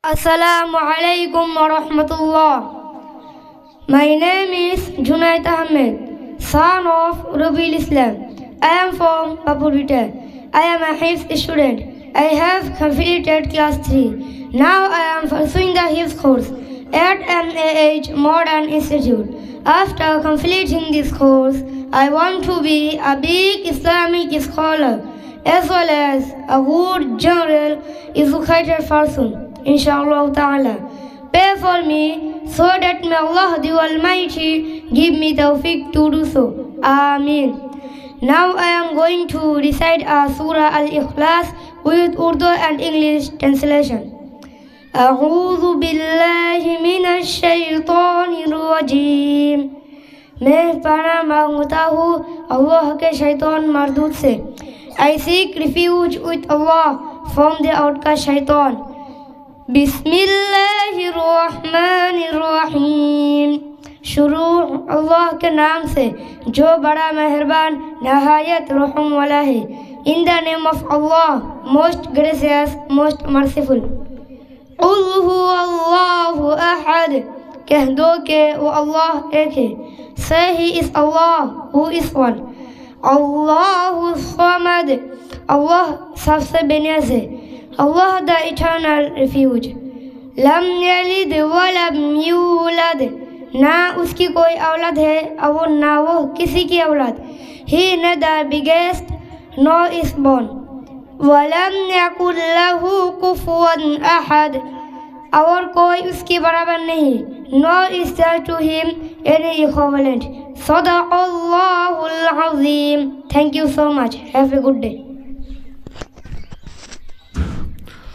Assalamu alaikum wa rahmatullah. My name is Junaid Ahmed, son of Rubil Islam. I am from Papurita. I am a Hifz student. I have completed class 3. Now I am pursuing the Hifz course at MAH Modern Institute. After completing this course, I want to be a big Islamic scholar as well as a good general educated person. Inshallah ta'ala. Pray for me so that may Allah the Almighty give me tawfiq to do so. Ameen. Now I am going to recite a Surah Al-Ikhlas with Urdu and English translation. أعوذ بالله من الشيطان الرجيم. मैं पना मांगता हूँ अल्लाह के शैतान मर्दूद से. I seek refuge with Allah from the outcast shaitan. बिस्मिल्लाहिर्रहमानिर्रहीम. शुरू अल्लाह के नाम से जो बड़ा मेहरबान नहायत रहम वाला है. In the name of Allah, most gracious, most merciful. क़ुल हुवल्लाहु अहद. कह दो कि वो अल्लाह एक है. Say he is Allah, who is one. अल्लाहु समद. अल्लाह सबसे बेनियाज़ है. Allah the eternal refuge. लम यलिद वलम यूलद. ना उसकी कोई औलाद है और ना वो किसी की औलाद. He neither begat nor is born. वलम यकुल लहू कुफुवन अहद. और कोई उसकी बराबर नहीं. Nor is there to him any equivalent. सदक़ल्लाहुल Azeem. Thank you so much. Have a good day.